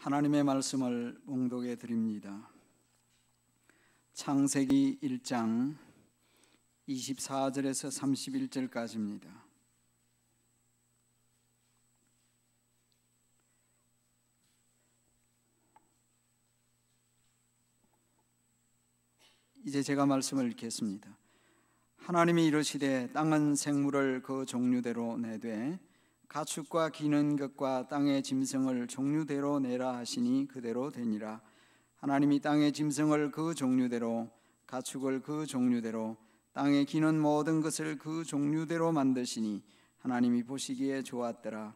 하나님의 말씀을 봉독해 드립니다. 창세기 1장 24절에서 31절까지입니다. 이제 제가 말씀을 읽겠습니다. 하나님이 이르시되 땅은 생물을 그 종류대로 내되 가축과 기는 것과 땅의 짐승을 종류대로 내라 하시니 그대로 되니라. 하나님이 땅의 짐승을 그 종류대로, 가축을 그 종류대로, 땅에 기는 모든 것을 그 종류대로 만드시니 하나님이 보시기에 좋았더라.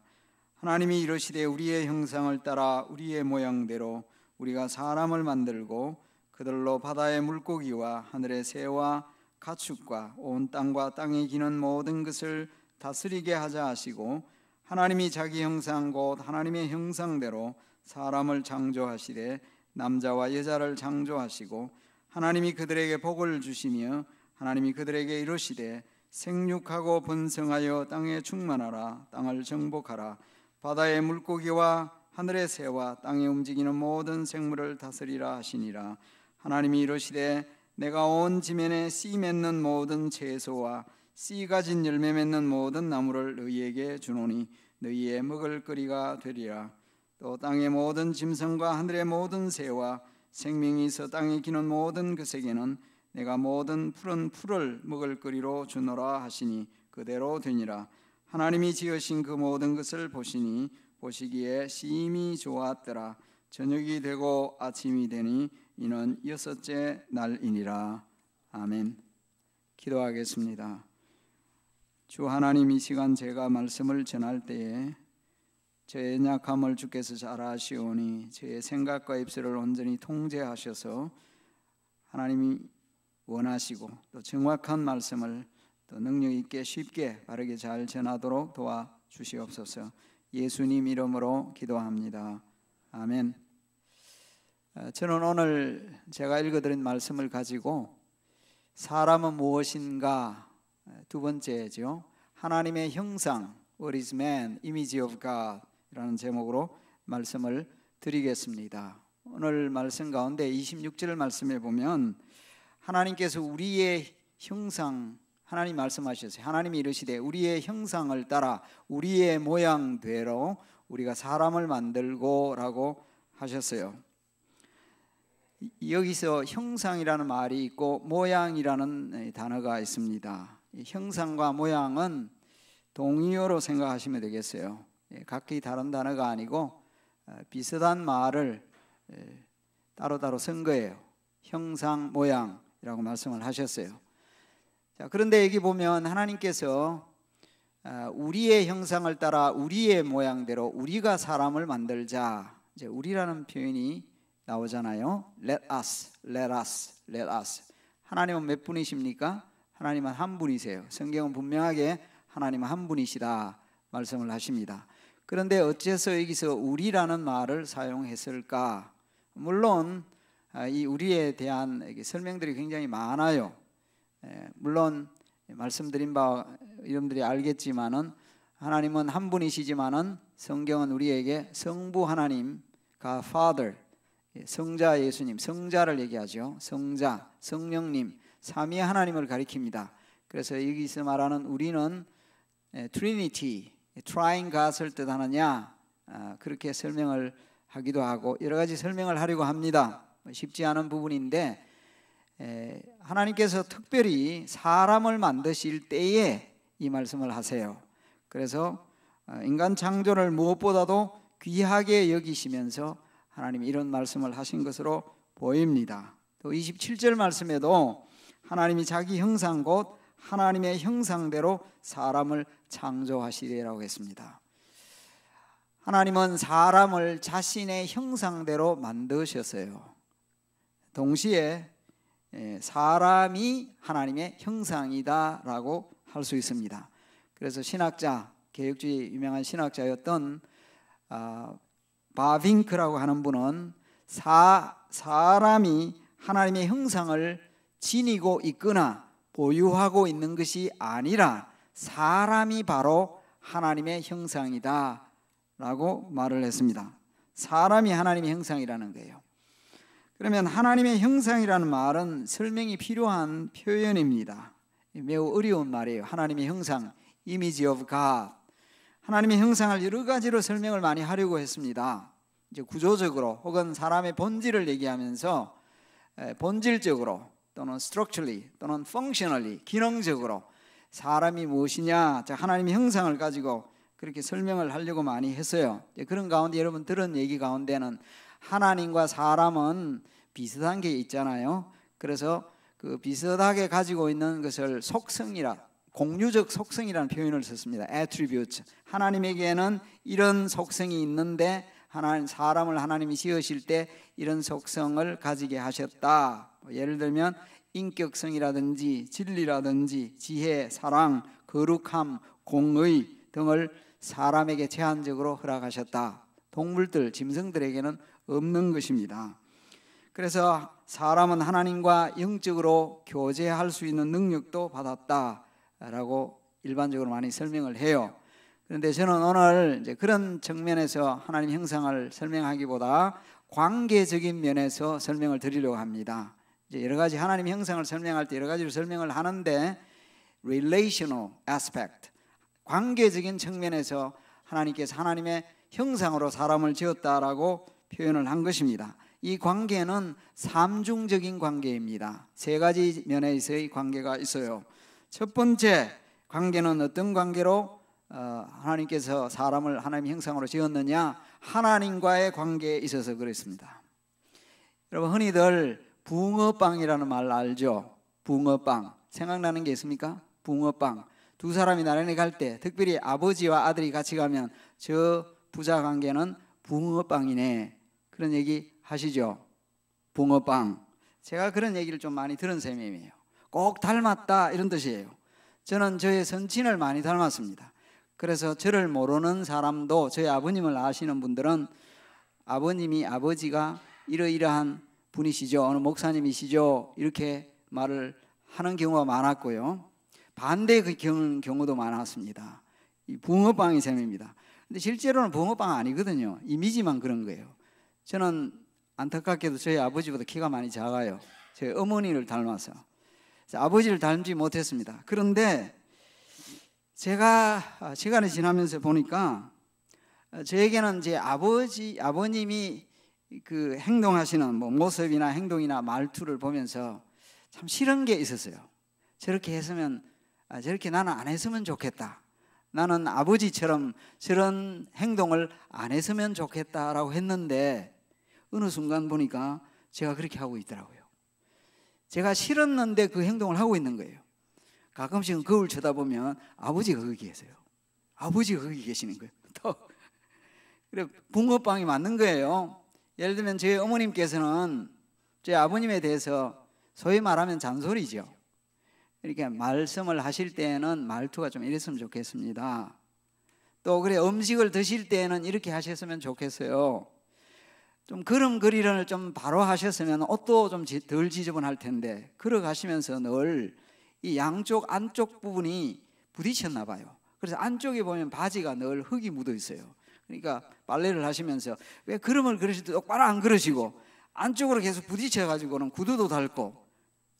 하나님이 이르시되 우리의 형상을 따라 우리의 모양대로 우리가 사람을 만들고 그들로 바다의 물고기와 하늘의 새와 가축과 온 땅과 땅에 기는 모든 것을 다스리게 하자 하시고, 하나님이 자기 형상 곧 하나님의 형상대로 사람을 창조하시되 남자와 여자를 창조하시고, 하나님이 그들에게 복을 주시며 하나님이 그들에게 이르시되 생육하고 번성하여 땅에 충만하라. 땅을 정복하라. 바다의 물고기와 하늘의 새와 땅에 움직이는 모든 생물을 다스리라 하시니라. 하나님이 이르시되 내가 온 지면에 씨 맺는 모든 채소와 씨 가진 열매 맺는 모든 나무를 너희에게 주노니 너희의 먹을거리가 되리라. 또 땅의 모든 짐승과 하늘의 모든 새와 생명이 있어 땅에 기는 모든 것에게는 내가 모든 푸른 풀을 먹을거리로 주노라 하시니 그대로 되니라. 하나님이 지으신 그 모든 것을 보시니 보시기에 심히 좋았더라. 저녁이 되고 아침이 되니 이는 여섯째 날이니라. 아멘. 기도하겠습니다. 주 하나님, 이 시간 제가 말씀을 전할 때에 저의 연약함을 주께서 잘 아시오니 저의 생각과 입술을 온전히 통제하셔서 하나님이 원하시고 또 정확한 말씀을 또 능력 있게 쉽게 바르게 잘 전하도록 도와주시옵소서. 예수님 이름으로 기도합니다. 아멘. 저는 오늘 제가 읽어드린 말씀을 가지고 사람은 무엇인가 두 번째죠. 하나님의 형상, What is man? Image of God 이라는 제목으로 말씀을 드리겠습니다. 오늘 말씀 가운데 26절 말씀에 보면 하나님께서 우리의 형상, 하나님 말씀하셨어요. 하나님이 이르시되 우리의 형상을 따라 우리의 모양대로 우리가 사람을 만들고 라고 하셨어요. 여기서 형상이라는 말이 있고 모양이라는 단어가 있습니다. 형상과 모양은 동의어로 생각하시면 되겠어요. 각기 다른 단어가 아니고 비슷한 말을 따로따로 쓴 거예요. 형상, 모양이라고 말씀을 하셨어요. 자, 그런데 여기 보면 하나님께서 우리의 형상을 따라 우리의 모양대로 우리가 사람을 만들자, 이제 우리라는 표현이 나오잖아요. Let us, let us, let us. 하나님은 몇 분이십니까? 하나님은 한 분이세요. 성경은 분명하게 하나님은 한 분이시다 말씀을 하십니다. 그런데 어째서 여기서 우리라는 말을 사용했을까? 물론 이 우리에 대한 설명들이 굉장히 많아요. 물론 말씀드린 바 여러분들이 알겠지만은 하나님은 한 분이시지만은 성경은 우리에게 성부 하나님과 Father, 성자 예수님, 성자를 얘기하죠. 성자, 성령님, 삼위 하나님을 가리킵니다. 그래서 여기서 말하는 우리는 Trinity, Trying God을 뜻하느냐, 그렇게 설명을 하기도 하고 여러 가지 설명을 하려고 합니다. 쉽지 않은 부분인데 하나님께서 특별히 사람을 만드실 때에 이 말씀을 하세요. 그래서 인간 창조를 무엇보다도 귀하게 여기시면서 하나님이 이런 말씀을 하신 것으로 보입니다. 또 27절 말씀에도 하나님이 자기 형상 곧 하나님의 형상대로 사람을 창조하시리라고 했습니다. 하나님은 사람을 자신의 형상대로 만드셨어요. 동시에 사람이 하나님의 형상이다라고 할 수 있습니다. 그래서 신학자, 개혁주의 유명한 신학자였던 바빙크라고 하는 분은 사람이 하나님의 형상을 지니고 있거나 보유하고 있는 것이 아니라 사람이 바로 하나님의 형상이다 라고 말을 했습니다. 사람이 하나님의 형상이라는 거예요. 그러면 하나님의 형상이라는 말은 설명이 필요한 표현입니다. 매우 어려운 말이에요. 하나님의 형상, Image of God. 하나님의 형상을 여러 가지로 설명을 많이 하려고 했습니다. 이제 구조적으로 혹은 사람의 본질을 얘기하면서 본질적으로 또는 structurally 또는 functionally 기능적으로 사람이 무엇이냐, 하나님의 형상을 가지고 그렇게 설명을 하려고 많이 했어요. 그런 가운데 여러분 들은 얘기 가운데는 하나님과 사람은 비슷한 게 있잖아요. 그래서 그 비슷하게 가지고 있는 것을 속성이라, 공유적 속성이라는 표현을 썼습니다. attribute. 하나님에게는 이런 속성이 있는데 사람을 하나님이 지으실 때 이런 속성을 가지게 하셨다. 예를 들면 인격성이라든지 진리라든지 지혜, 사랑, 거룩함, 공의 등을 사람에게 제한적으로 허락하셨다. 동물들, 짐승들에게는 없는 것입니다. 그래서 사람은 하나님과 영적으로 교제할 수 있는 능력도 받았다라고 일반적으로 많이 설명을 해요. 그런데 저는 오늘 이제 그런 측면에서 하나님 형상을 설명하기보다 관계적인 면에서 설명을 드리려고 합니다. 이제 여러 가지 하나님 형상을 설명할 때 여러 가지로 설명을 하는데 relational aspect, 관계적인 측면에서 하나님께서 하나님의 형상으로 사람을 지었다라고 표현을 한 것입니다. 이 관계는 삼중적인 관계입니다. 세 가지 면에서의 관계가 있어요. 첫 번째 관계는 어떤 관계로 하나님께서 사람을 하나님 형상으로 지었느냐? 하나님과의 관계에 있어서 그렇습니다. 여러분 흔히들 붕어빵이라는 말 알죠? 붕어빵. 생각나는 게 있습니까? 붕어빵. 두 사람이 나란히 갈 때 특별히 아버지와 아들이 같이 가면 저 부자 관계는 붕어빵이네. 그런 얘기 하시죠? 붕어빵. 제가 그런 얘기를 좀 많이 들은 셈이에요. 꼭 닮았다 이런 뜻이에요. 저는 저의 선친을 많이 닮았습니다. 그래서 저를 모르는 사람도 저희 아버님을 아시는 분들은 아버님이 아버지가 이러이러한 분이시죠, 어느 목사님이시죠, 이렇게 말을 하는 경우가 많았고요. 반대의 경우도 많았습니다. 이 붕어빵이 셈입니다. 근데 실제로는 붕어빵 아니거든요. 이미지만 그런 거예요. 저는 안타깝게도 저희 아버지보다 키가 많이 작아요. 저희 어머니를 닮아서 아버지를 닮지 못했습니다. 그런데 제가 시간이 지나면서 보니까 저에게는 제 아버님이 그 행동하시는 모습이나 행동이나 말투를 보면서 참 싫은 게 있었어요. 저렇게 했으면, 저렇게 나는 안 했으면 좋겠다. 나는 아버지처럼 저런 행동을 안 했으면 좋겠다라고 했는데 어느 순간 보니까 제가 그렇게 하고 있더라고요. 제가 싫었는데 그 행동을 하고 있는 거예요. 가끔씩은 거울 쳐다보면 아버지가 거기 계세요. 아버지가 거기 계시는 거예요. 또 그래 붕어빵이 맞는 거예요. 예를 들면 저희 어머님께서는 저희 아버님에 대해서 소위 말하면 잔소리죠. 이렇게 말씀을 하실 때에는 말투가 좀 이랬으면 좋겠습니다. 또 그래 음식을 드실 때에는 이렇게 하셨으면 좋겠어요. 좀 걸음 걸이를 좀 바로 하셨으면 옷도 좀 덜 지저분할 텐데 걸어가시면서 늘 이 양쪽 안쪽 부분이 부딪혔나 봐요. 그래서 안쪽에 보면 바지가 늘 흙이 묻어 있어요. 그러니까 빨래를 하시면서 왜 걸음을 걸으실 때 똑바로 안 걸으시고 안쪽으로 계속 부딪혀 가지고는 구두도 닳고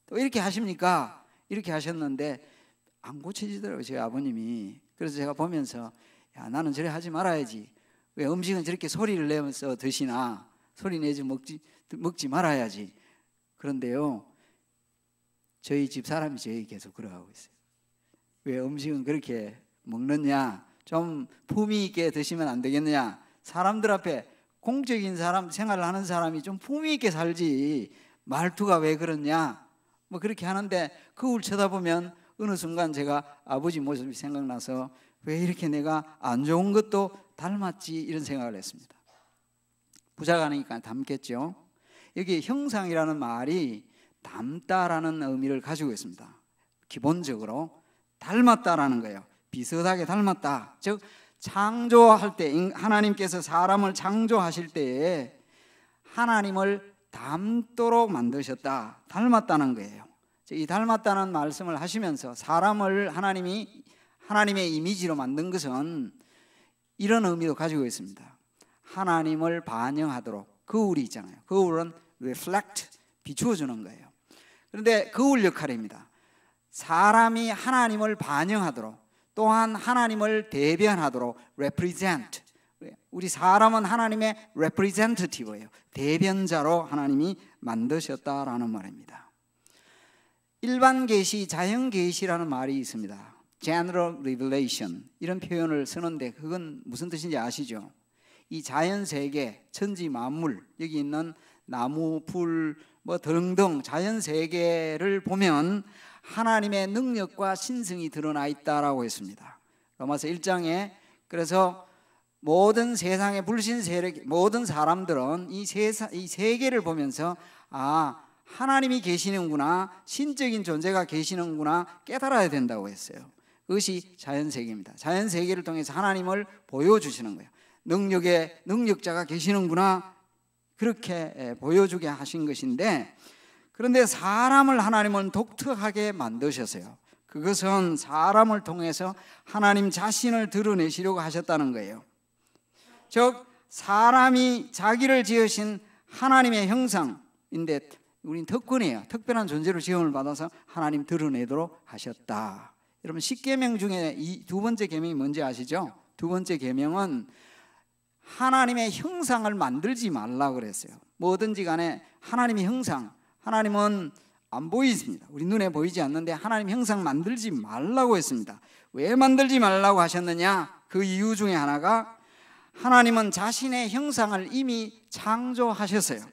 또 이렇게 하십니까? 이렇게 하셨는데 안 고쳐지더라고요, 저희 아버님이. 그래서 제가 보면서 야, 나는 저래 하지 말아야지. 왜 음식은 저렇게 소리를 내면서 드시나? 소리 내지 먹지 말아야지. 그런데요, 저희 집 사람이 저에게 계속 그러고 있어요. 왜 음식은 그렇게 먹느냐? 좀 품위 있게 드시면 안 되겠느냐? 사람들 앞에 공적인 사람 생활을 하는 사람이 좀 품위 있게 살지 말투가 왜 그러냐? 뭐 그렇게 하는데 거울 쳐다보면 어느 순간 제가 아버지 모습이 생각나서 왜 이렇게 내가 안 좋은 것도 닮았지 이런 생각을 했습니다. 부자가 아니니까 닮겠죠. 여기 형상이라는 말이 닮다라는 의미를 가지고 있습니다. 기본적으로 닮았다라는 거예요. 비슷하게 닮았다. 즉 창조할 때 하나님께서 사람을 창조하실 때에 하나님을 닮도록 만드셨다. 닮았다는 거예요. 이 닮았다는 말씀을 하시면서 사람을 하나님이 하나님의 이미지로 만든 것은 이런 의미도 가지고 있습니다. 하나님을 반영하도록, 거울이 있잖아요. 거울은 reflect, 비추어주는 거예요. 그런데 거울 역할입니다. 사람이 하나님을 반영하도록, 또한 하나님을 대변하도록 represent. 우리 사람은 하나님의 representative예요. 대변자로 하나님이 만드셨다라는 말입니다. 일반 계시, 자연 계시라는 말이 있습니다. General revelation 이런 표현을 쓰는데 그건 무슨 뜻인지 아시죠? 이 자연 세계, 천지 만물, 여기 있는 나무, 풀, 뭐 등등 자연 세계를 보면 하나님의 능력과 신성이 드러나 있다라고 했습니다. 로마서 1장에 그래서 모든 세상의 불신 세력, 모든 사람들은 이 세계를 보면서 하나님이 계시는구나, 신적인 존재가 계시는구나 깨달아야 된다고 했어요. 그것이 자연세계입니다. 자연세계를 통해서 하나님을 보여주시는 거예요. 능력자가 계시는구나, 그렇게 보여주게 하신 것인데, 그런데 사람을 하나님은 독특하게 만드셨어요. 그것은 사람을 통해서 하나님 자신을 드러내시려고 하셨다는 거예요. 즉 사람이 자기를 지으신 하나님의 형상인데 우린 특권이에요. 특별한 존재로 지음을 받아서 하나님 드러내도록 하셨다. 여러분 10계명 중에 이 두 번째 계명이 뭔지 아시죠? 두 번째 계명은 하나님의 형상을 만들지 말라고 그랬어요. 뭐든지 간에 하나님의 형상, 하나님은 안 보이십니다. 우리 눈에 보이지 않는데 하나님 형상 만들지 말라고 했습니다. 왜 만들지 말라고 하셨느냐? 그 이유 중에 하나가 하나님은 자신의 형상을 이미 창조하셨어요.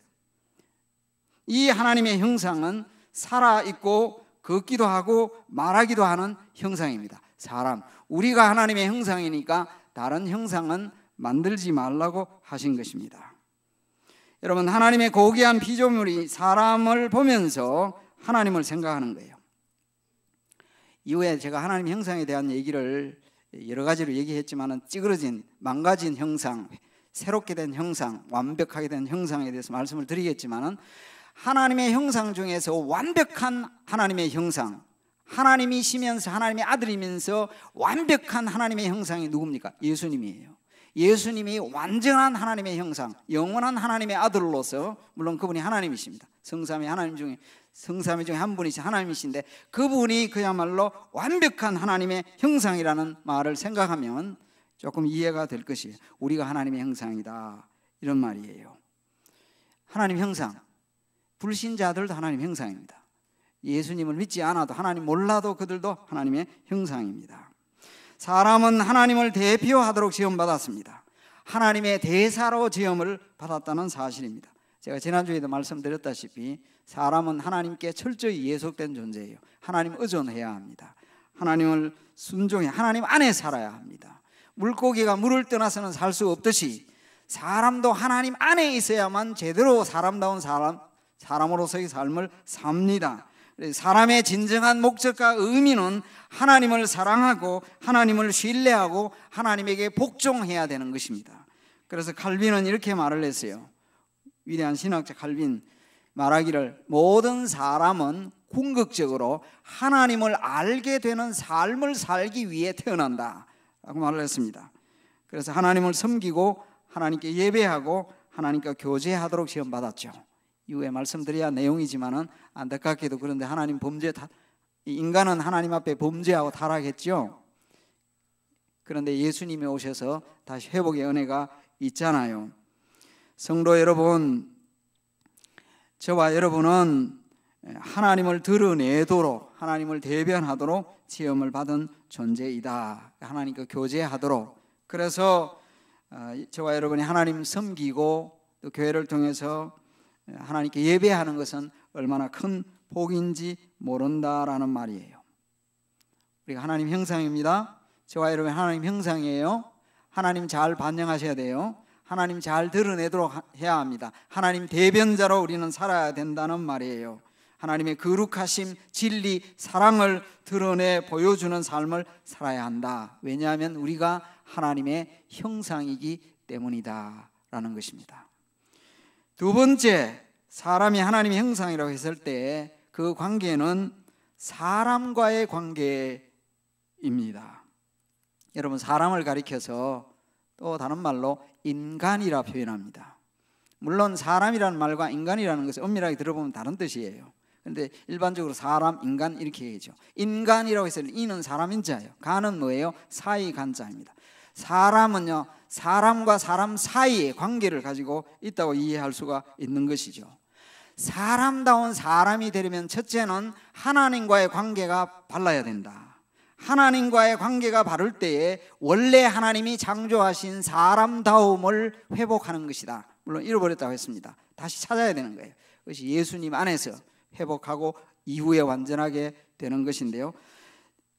이 하나님의 형상은 살아있고 걷기도 하고 말하기도 하는 형상입니다. 사람, 우리가 하나님의 형상이니까 다른 형상은 만들지 말라고 하신 것입니다. 여러분, 하나님의 고귀한 피조물이 사람을 보면서 하나님을 생각하는 거예요. 이후에 제가 하나님 형상에 대한 얘기를 여러 가지로 얘기했지만 찌그러진, 망가진 형상, 새롭게 된 형상, 완벽하게 된 형상에 대해서 말씀을 드리겠지만 하나님의 형상 중에서 완벽한 하나님의 형상, 하나님이시면서 하나님의 아들이면서 완벽한 하나님의 형상이 누굽니까? 예수님이에요. 예수님이 완전한 하나님의 형상, 영원한 하나님의 아들로서, 물론 그분이 하나님이십니다. 성삼위 하나님 중에 성삼위 중에 한 분이신 하나님이신데 그분이 그야말로 완벽한 하나님의 형상이라는 말을 생각하면 조금 이해가 될 것이에요. 우리가 하나님의 형상이다, 이런 말이에요. 하나님 형상, 불신자들도 하나님 형상입니다. 예수님을 믿지 않아도, 하나님 몰라도 그들도 하나님의 형상입니다. 사람은 하나님을 대표하도록 지음받았습니다. 하나님의 대사로 지음을 받았다는 사실입니다. 제가 지난주에도 말씀드렸다시피 사람은 하나님께 철저히 예속된 존재예요. 하나님 의존해야 합니다. 하나님을 순종해 하나님 안에 살아야 합니다. 물고기가 물을 떠나서는 살 수 없듯이 사람도 하나님 안에 있어야만 제대로 사람다운 사람으로서의 삶을 삽니다. 사람의 진정한 목적과 의미는 하나님을 사랑하고 하나님을 신뢰하고 하나님에게 복종해야 되는 것입니다. 그래서 칼빈은 이렇게 말을 했어요. 위대한 신학자 칼빈 말하기를, 모든 사람은 궁극적으로 하나님을 알게 되는 삶을 살기 위해 태어난다 라고 말을 했습니다. 그래서 하나님을 섬기고 하나님께 예배하고 하나님과 교제하도록 시험받았죠. 이후에 말씀드려야 내용이지만은 안타깝게도 그런데 하나님 인간은 하나님 앞에 범죄하고 타락했죠. 그런데 예수님이 오셔서 다시 회복의 은혜가 있잖아요. 성도 여러분, 저와 여러분은 하나님을 드러내도록, 하나님을 대변하도록 지음을 받은 존재이다. 하나님과 교제하도록. 그래서 저와 여러분이 하나님 섬기고 또 교회를 통해서 하나님께 예배하는 것은 얼마나 큰 복인지 모른다라는 말이에요. 우리가 하나님 형상입니다. 저와 여러분 하나님 형상이에요. 하나님 잘 반영하셔야 돼요. 하나님 잘 드러내도록 해야 합니다. 하나님 대변자로 우리는 살아야 된다는 말이에요. 하나님의 거룩하심, 진리, 사랑을 드러내 보여주는 삶을 살아야 한다. 왜냐하면 우리가 하나님의 형상이기 때문이다 라는 것입니다. 두 번째, 사람이 하나님의 형상이라고 했을 때 그 관계는 사람과의 관계입니다. 여러분, 사람을 가리켜서 또 다른 말로 인간이라 표현합니다. 물론 사람이라는 말과 인간이라는 것을 엄밀하게 들어보면 다른 뜻이에요. 그런데 일반적으로 사람, 인간 이렇게 얘기하죠. 인간이라고 해서 이는 사람인 자예요. 간은 뭐예요? 사이 간자입니다. 사람은요, 사람과 사람 사이의 관계를 가지고 있다고 이해할 수가 있는 것이죠. 사람다운 사람이 되려면 첫째는 하나님과의 관계가 발라야 된다. 하나님과의 관계가 바를 때에 원래 하나님이 창조하신 사람다움을 회복하는 것이다. 물론 잃어버렸다고 했습니다. 다시 찾아야 되는 거예요. 그것이 예수님 안에서 회복하고 이후에 완전하게 되는 것인데요,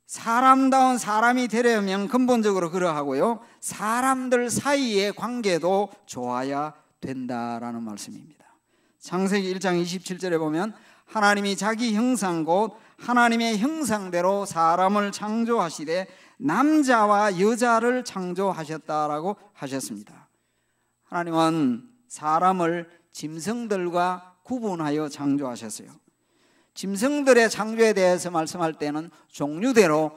사람다운 사람이 되려면 근본적으로 그러하고요, 사람들 사이의 관계도 좋아야 된다라는 말씀입니다. 창세기 1장 27절에 보면 하나님이 자기 형상 곧 하나님의 형상대로 사람을 창조하시되 남자와 여자를 창조하셨다라고 하셨습니다. 하나님은 사람을 짐승들과 구분하여 창조하셨어요. 짐승들의 창조에 대해서 말씀할 때는 종류대로라고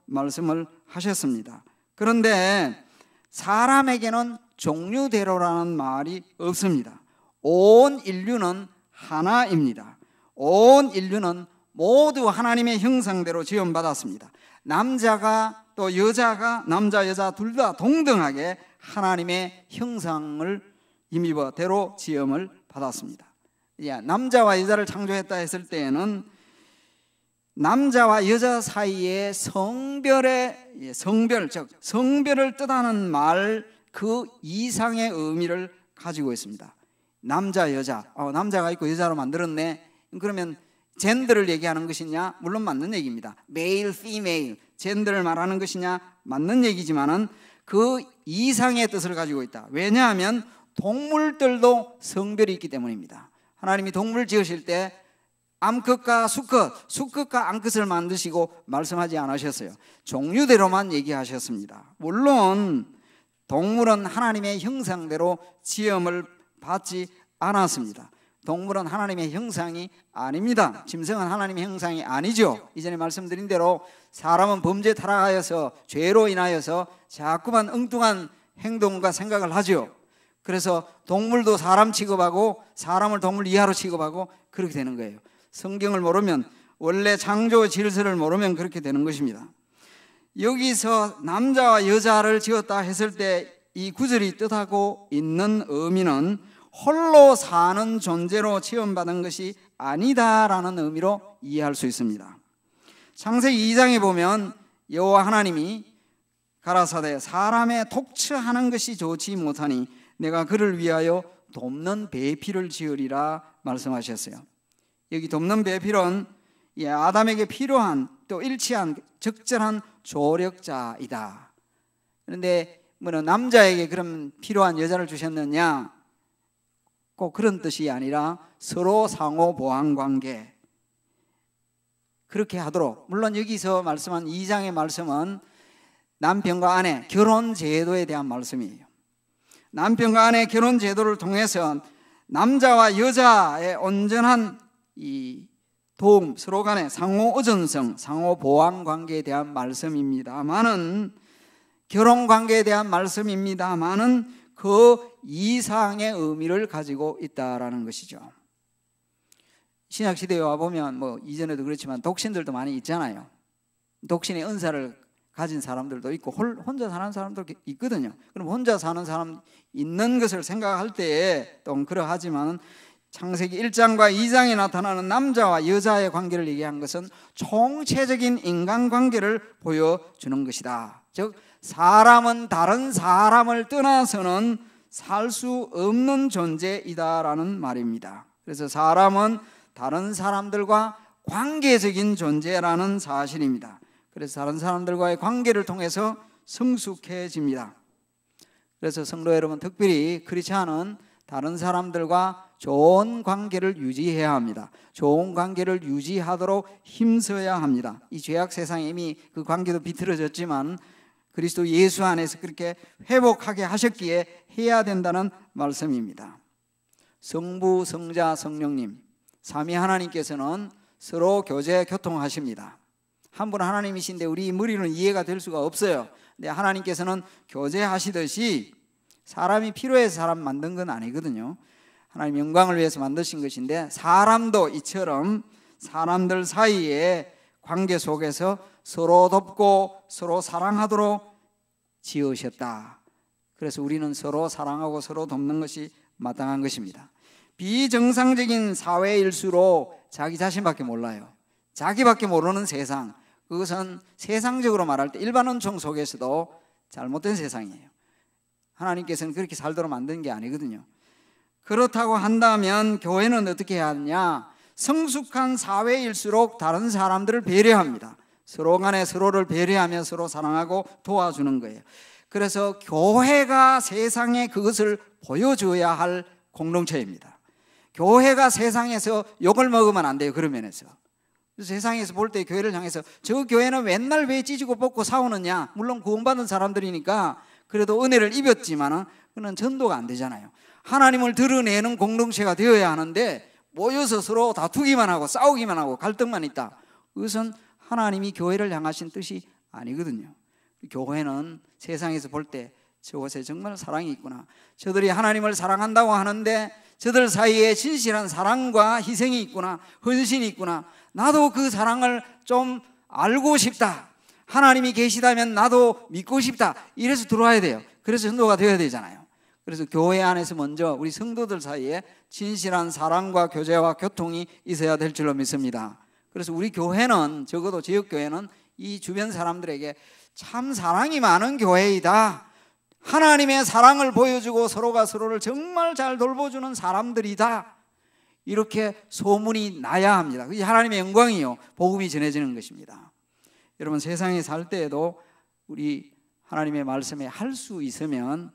말씀을 하셨습니다. 그런데 사람에게는 종류대로라는 말이 없습니다. 온 인류는 하나입니다. 온 인류는 모두 하나님의 형상대로 지음받았습니다. 남자가 또 여자가, 남자 여자 둘 다 동등하게 하나님의 형상을 임의대로 지음을 받았습니다. 남자와 여자를 창조했다 했을 때에는 남자와 여자 사이의 성별, 즉 성별을 뜻하는 말 그 이상의 의미를 가지고 있습니다. 남자, 여자, 남자가 있고 여자로 만들었네. 그러면 젠더를 얘기하는 것이냐? 물론 맞는 얘기입니다. 메일, 피메일, 젠더를 말하는 것이냐? 맞는 얘기지만은 그 이상의 뜻을 가지고 있다. 왜냐하면 동물들도 성별이 있기 때문입니다. 하나님이 동물 지으실 때 암컷과 수컷과 암컷을 만드시고 말씀하지 않으셨어요. 종류대로만 얘기하셨습니다. 물론 동물은 하나님의 형상대로 지음을 받지 않았습니다. 동물은 하나님의 형상이 아닙니다. 짐승은 하나님의 형상이 아니죠. 이전에 말씀드린 대로 사람은 범죄에 타락하여서 죄로 인하여서 자꾸만 엉뚱한 행동과 생각을 하죠. 그래서 동물도 사람 취급하고 사람을 동물 이하로 취급하고 그렇게 되는 거예요. 성경을 모르면, 원래 창조 질서를 모르면 그렇게 되는 것입니다. 여기서 남자와 여자를 지었다 했을 때 이 구절이 뜻하고 있는 의미는 홀로 사는 존재로 지음받은 것이 아니다라는 의미로 이해할 수 있습니다. 창세기 2장에 보면 여호와 하나님이 가라사대 사람의 독처하는 것이 좋지 못하니 내가 그를 위하여 돕는 배필을 지으리라 말씀하셨어요. 여기 돕는 배필은 아담에게 필요한 또 일치한 적절한 조력자이다. 그런데 남자에게 그럼 필요한 여자를 주셨느냐? 꼭 그런 뜻이 아니라 서로 상호 보완 관계, 그렇게 하도록. 물론 여기서 말씀한 2장의 말씀은 남편과 아내 결혼 제도에 대한 말씀이에요. 남편과 아내 결혼 제도를 통해서 남자와 여자의 온전한 이 도움, 서로 간의 상호 의존성, 상호 보완 관계에 대한 말씀입니다만은, 결혼 관계에 대한 말씀입니다만은 그 이상의 의미를 가지고 있다라는 것이죠. 신약 시대에 와 보면 이전에도 그렇지만 독신들도 많이 있잖아요. 독신의 은사를 가진 사람들도 있고 혼자 사는 사람도 있거든요. 그럼 혼자 사는 사람 있는 것을 생각할 때에 또 그러하지만 창세기 1장과 2장에 나타나는 남자와 여자의 관계를 얘기한 것은 총체적인 인간관계를 보여주는 것이다. 즉 사람은 다른 사람을 떠나서는 살 수 없는 존재이다라는 말입니다. 그래서 사람은 다른 사람들과 관계적인 존재라는 사실입니다. 그래서 다른 사람들과의 관계를 통해서 성숙해집니다. 그래서 성도 여러분, 특별히 크리스찬은 다른 사람들과 좋은 관계를 유지해야 합니다. 좋은 관계를 유지하도록 힘써야 합니다. 이 죄악 세상에 이미 그 관계도 비틀어졌지만 그리스도 예수 안에서 그렇게 회복하게 하셨기에 해야 된다는 말씀입니다. 성부, 성자, 성령님 삼위 하나님께서는 서로 교제, 교통하십니다. 한 분 하나님이신데 우리 머리는 이해가 될 수가 없어요. 근데 하나님께서는 교제하시듯이 사람이 필요해서 사람 만든 건 아니거든요. 하나님 영광을 위해서 만드신 것인데 사람도 이처럼 사람들 사이의 관계 속에서 서로 돕고 서로 사랑하도록 지으셨다. 그래서 우리는 서로 사랑하고 서로 돕는 것이 마땅한 것입니다. 비정상적인 사회일수록 자기 자신밖에 몰라요. 자기밖에 모르는 세상, 그것은 세상적으로 말할 때 일반 원총 속에서도 잘못된 세상이에요. 하나님께서는 그렇게 살도록 만든 게 아니거든요. 그렇다고 한다면 교회는 어떻게 해야 하느냐? 성숙한 사회일수록 다른 사람들을 배려합니다. 서로 간에 서로를 배려하며 서로 사랑하고 도와주는 거예요. 그래서 교회가 세상에 그것을 보여줘야 할 공동체입니다. 교회가 세상에서 욕을 먹으면 안 돼요. 그런 면에서. 세상에서 볼 때 교회를 향해서 저 교회는 맨날 왜 찢고 뽑고 싸우느냐. 물론 구원받은 사람들이니까 그래도 은혜를 입었지만 그건 전도가 안 되잖아요. 하나님을 드러내는 공동체가 되어야 하는데 모여서 서로 다투기만 하고 싸우기만 하고 갈등만 있다. 그것은 하나님이 교회를 향하신 뜻이 아니거든요. 교회는 세상에서 볼 때 저곳에 정말 사랑이 있구나. 저들이 하나님을 사랑한다고 하는데 저들 사이에 진실한 사랑과 희생이 있구나. 헌신이 있구나. 나도 그 사랑을 좀 알고 싶다. 하나님이 계시다면 나도 믿고 싶다. 이래서 들어와야 돼요. 그래서 전도가 되어야 되잖아요. 그래서 교회 안에서 먼저 우리 성도들 사이에 진실한 사랑과 교제와 교통이 있어야 될 줄로 믿습니다. 그래서 우리 교회는 적어도 지역교회는 이 주변 사람들에게 참 사랑이 많은 교회이다. 하나님의 사랑을 보여주고 서로가 서로를 정말 잘 돌보주는 사람들이다. 이렇게 소문이 나야 합니다. 그게 하나님의 영광이요. 복음이 전해지는 것입니다. 여러분 세상에 살 때에도 우리 하나님의 말씀에 할 수 있으면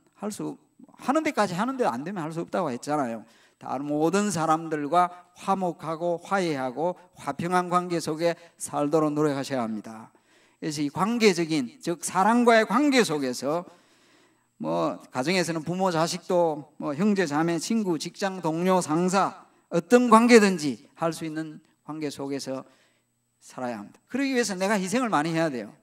하는 데까지 하는데 안 되면 할 수 없다고 했잖아요. 다른 모든 사람들과 화목하고 화해하고 화평한 관계 속에 살도록 노력하셔야 합니다. 그래서 이 관계적인 즉 사랑과의 관계 속에서 가정에서는 부모 자식도 형제 자매 친구 직장 동료 상사 어떤 관계든지 할 수 있는 관계 속에서 살아야 합니다. 그러기 위해서 내가 희생을 많이 해야 돼요.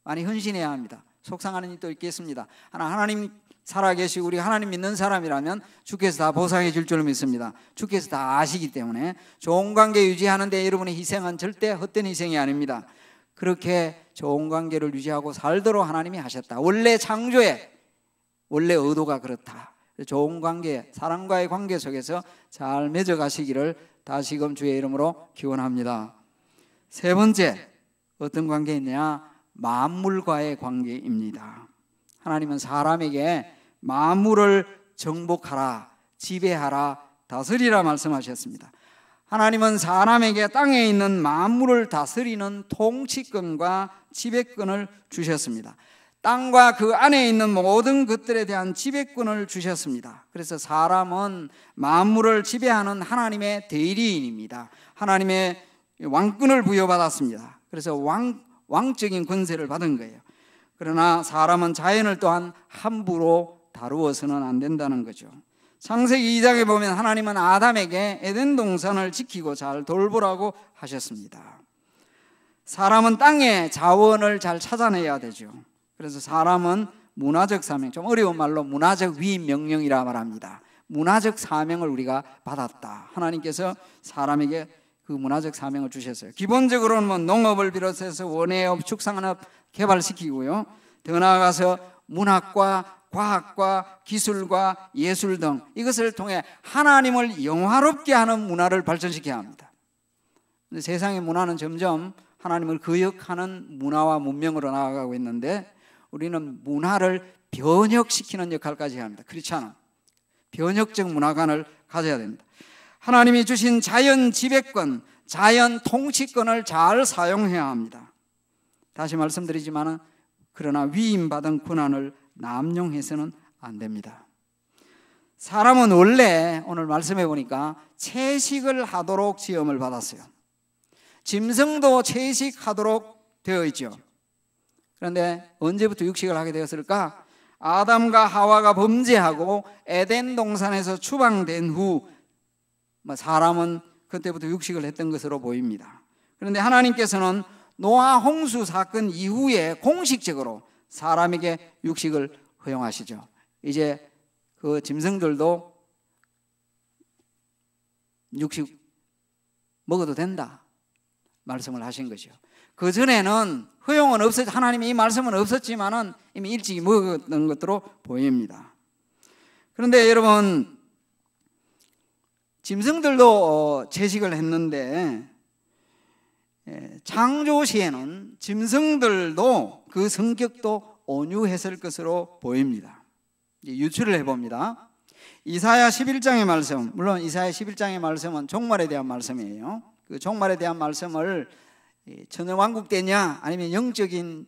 많이 헌신해야 합니다. 속상하는 일도 있겠습니다. 하나님 살아계시고 우리 하나님 믿는 사람이라면 주께서 다 보상해 줄 줄 믿습니다. 주께서 다 아시기 때문에 좋은 관계 유지하는데 여러분의 희생은 절대 헛된 희생이 아닙니다. 그렇게 좋은 관계를 유지하고 살도록 하나님이 하셨다. 원래 창조에 원래 의도가 그렇다. 좋은 관계, 사랑과의 관계 속에서 잘 맺어가시기를 다시금 주의 이름으로 기원합니다. 세 번째, 어떤 관계이냐? 만물과의 관계입니다. 하나님은 사람에게 만물을 정복하라, 지배하라, 다스리라 말씀하셨습니다. 하나님은 사람에게 땅에 있는 만물을 다스리는 통치권과 지배권을 주셨습니다. 땅과 그 안에 있는 모든 것들에 대한 지배권을 주셨습니다. 그래서 사람은 만물을 지배하는 하나님의 대리인입니다. 하나님의 왕권을 부여받았습니다. 그래서 왕적인 권세를 받은 거예요. 그러나 사람은 자연을 또한 함부로 다루어서는 안 된다는 거죠. 창세기 2장에 보면 하나님은 아담에게 에덴 동산을 지키고 잘 돌보라고 하셨습니다. 사람은 땅의 자원을 잘 찾아내야 되죠. 그래서 사람은 문화적 사명, 좀 어려운 말로 문화적 위임 명령이라 말합니다. 문화적 사명을 우리가 받았다. 하나님께서 사람에게 그 문화적 사명을 주셨어요. 기본적으로는 농업을 비롯해서 원예업, 축산업 개발시키고요. 더 나아가서 문학과 과학과 기술과 예술 등 이것을 통해 하나님을 영화롭게 하는 문화를 발전시켜야 합니다. 근데 세상의 문화는 점점 하나님을 거역하는 문화와 문명으로 나아가고 있는데 우리는 문화를 변혁시키는 역할까지 해야 합니다. 그렇지 않아. 변혁적 문화관을 가져야 됩니다. 하나님이 주신 자연 지배권, 자연 통치권을 잘 사용해야 합니다. 다시 말씀드리지만 그러나 위임받은 권한을 남용해서는 안 됩니다. 사람은 원래 오늘 말씀해 보니까 채식을 하도록 지음을 받았어요. 짐승도 채식하도록 되어 있죠. 그런데 언제부터 육식을 하게 되었을까? 아담과 하와가 범죄하고 에덴 동산에서 추방된 후 사람은 그때부터 육식을 했던 것으로 보입니다. 그런데 하나님께서는 노아 홍수 사건 이후에 공식적으로 사람에게 육식을 허용하시죠. 이제 그 짐승들도 육식 먹어도 된다 말씀을 하신 것이요. 그 전에는 허용은 하나님의 이 말씀은 없었지만은 이미 일찍이 먹었던 것으로 보입니다. 그런데 여러분, 짐승들도 채식을 했는데 창조 시에는 짐승들도 그 성격도 온유했을 것으로 보입니다. 유추를 해봅니다. 이사야 11장의 말씀, 물론 이사야 11장의 말씀은 종말에 대한 말씀이에요. 그 종말에 대한 말씀을 천년왕국 때냐 아니면 영적인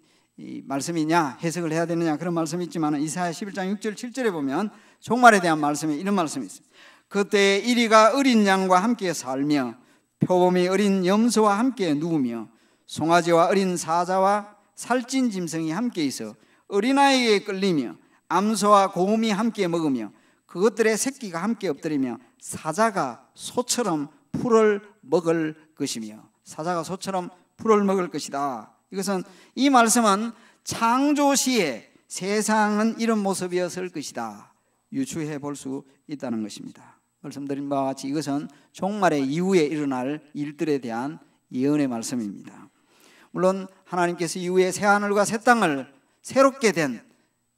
말씀이냐 해석을 해야 되느냐 그런 말씀이 있지만 이사야 11장 6절 7절에 보면 종말에 대한 말씀에 이런 말씀이 있어요. 그때 이리가 어린 양과 함께 살며 표범이 어린 염소와 함께 누우며 송아지와 어린 사자와 살찐 짐승이 함께 있어 어린아이에게 끌리며 암소와 곰이 함께 먹으며 그것들의 새끼가 함께 엎드리며 사자가 소처럼 풀을 먹을 것이며 사자가 소처럼 풀을 먹을 것이다. 이것은 이 말씀은 창조 시에 세상은 이런 모습이었을 것이다 유추해 볼 수 있다는 것입니다. 말씀드린 바와 같이 이것은 종말의 이후에 일어날 일들에 대한 예언의 말씀입니다. 물론 하나님께서 이후에 새하늘과 새 땅을 새롭게 된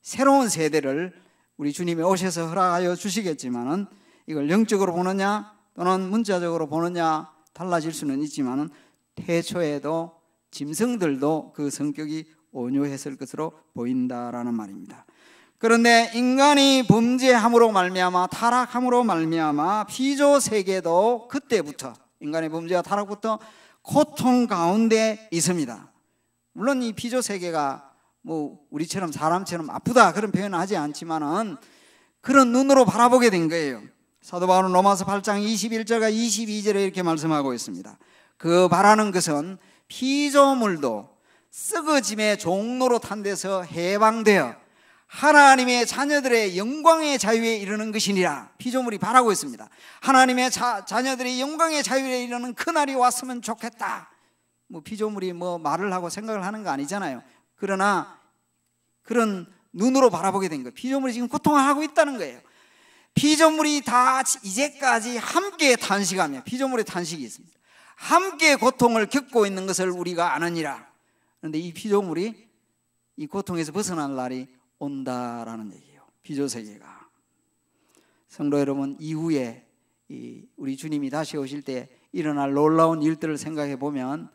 새로운 세대를 우리 주님이 오셔서 허락하여 주시겠지만은 이걸 영적으로 보느냐 또는 문자적으로 보느냐 달라질 수는 있지만은 태초에도 짐승들도 그 성격이 온유했을 것으로 보인다라는 말입니다. 그런데 인간이 범죄함으로 말미암아 타락함으로 말미암아 피조 세계도 그때부터 인간의 범죄와 타락부터 고통 가운데 있습니다. 물론 이 피조 세계가 뭐 우리처럼 사람처럼 아프다 그런 표현은 하지 않지만은 그런 눈으로 바라보게 된 거예요. 사도 바울은 로마서 8장 21절과 22절에 이렇게 말씀하고 있습니다. 그 바라는 것은 피조물도 썩어짐의 종로로 탄 데서 해방되어 하나님의 자녀들의 영광의 자유에 이르는 것이니라. 피조물이 바라고 있습니다. 하나님의 자녀들이 영광의 자유에 이르는 그날이 왔으면 좋겠다. 뭐 피조물이 뭐 말을 하고 생각을 하는 거 아니잖아요. 그러나 그런 눈으로 바라보게 된 거예요. 피조물이 지금 고통을 하고 있다는 거예요. 피조물이 다 이제까지 함께 탄식하며 피조물의 탄식이 있습니다. 함께 고통을 겪고 있는 것을 우리가 아느니라. 그런데 이 피조물이 이 고통에서 벗어날 날이 온다라는 얘기예요. 피조세계가. 성도 여러분, 이후에 우리 주님이 다시 오실 때 일어날 놀라운 일들을 생각해 보면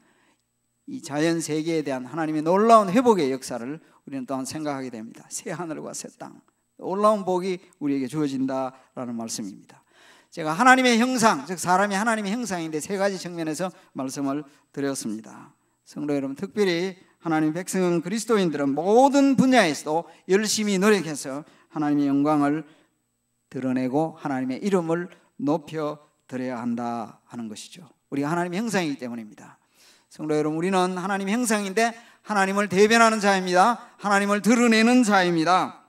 이 자연 세계에 대한 하나님의 놀라운 회복의 역사를 우리는 또한 생각하게 됩니다. 새 하늘과 새 땅, 놀라운 복이 우리에게 주어진다라는 말씀입니다. 제가 하나님의 형상, 즉 사람이 하나님의 형상인데 세 가지 측면에서 말씀을 드렸습니다. 성도 여러분, 특별히 하나님 백성 그리스도인들은 모든 분야에서도 열심히 노력해서 하나님의 영광을 드러내고 하나님의 이름을 높여드려야 한다 하는 것이죠. 우리가 하나님의 형상이기 때문입니다. 성도 여러분, 우리는 하나님의 형상인데 하나님을 대변하는 자입니다. 하나님을 드러내는 자입니다.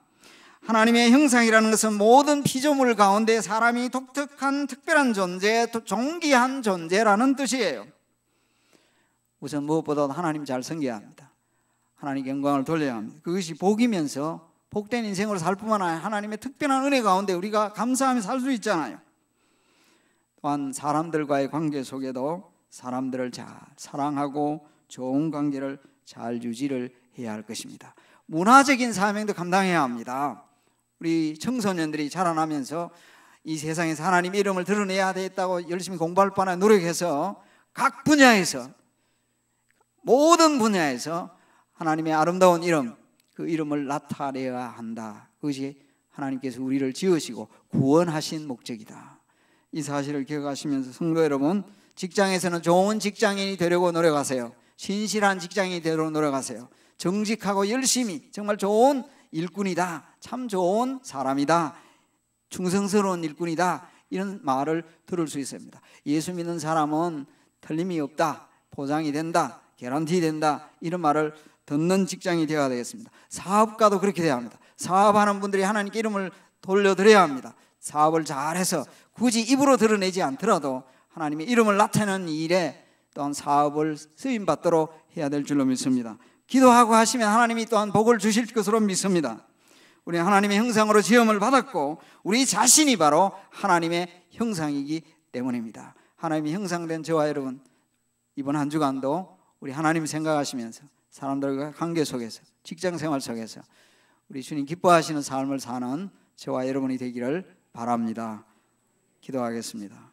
하나님의 형상이라는 것은 모든 피조물 가운데 사람이 독특한 특별한 존재, 존귀한 존재라는 뜻이에요. 우선 무엇보다도 하나님 잘 섬겨야 합니다. 하나님께 영광을 돌려야 합니다. 그것이 복이면서 복된 인생으로 살 뿐만 아니라 하나님의 특별한 은혜 가운데 우리가 감사하며 살 수 있잖아요. 또한 사람들과의 관계 속에도 사람들을 잘 사랑하고 좋은 관계를 잘 유지를 해야 할 것입니다. 문화적인 사명도 감당해야 합니다. 우리 청소년들이 자라나면서 이 세상에서 하나님의 이름을 드러내야 되겠다고 열심히 공부할 바나 노력해서 각 분야에서 모든 분야에서 하나님의 아름다운 이름, 그 이름을 나타내야 한다. 그것이 하나님께서 우리를 지으시고 구원하신 목적이다. 이 사실을 기억하시면서 성도 여러분, 직장에서는 좋은 직장인이 되려고 노력하세요. 신실한 직장인이 되려고 노력하세요. 정직하고 열심히 정말 좋은 일꾼이다, 참 좋은 사람이다, 충성스러운 일꾼이다, 이런 말을 들을 수 있습니다. 예수 믿는 사람은 틀림이 없다, 보장이 된다, 개런티 된다, 이런 말을 듣는 직장이 되어야 되겠습니다. 사업가도 그렇게 돼야 합니다. 사업하는 분들이 하나님께 이름을 돌려드려야 합니다. 사업을 잘해서 굳이 입으로 드러내지 않더라도 하나님의 이름을 나타내는 일에 또한 사업을 쓰임받도록 해야 될 줄로 믿습니다. 기도하고 하시면 하나님이 또한 복을 주실 것으로 믿습니다. 우리 하나님의 형상으로 지음을 받았고 우리 자신이 바로 하나님의 형상이기 때문입니다. 하나님의 형상된 저와 여러분, 이번 한 주간도 우리 하나님 생각하시면서 사람들과 관계 속에서, 직장 생활 속에서 우리 주님 기뻐하시는 삶을 사는 저와 여러분이 되기를 바랍니다. 기도하겠습니다.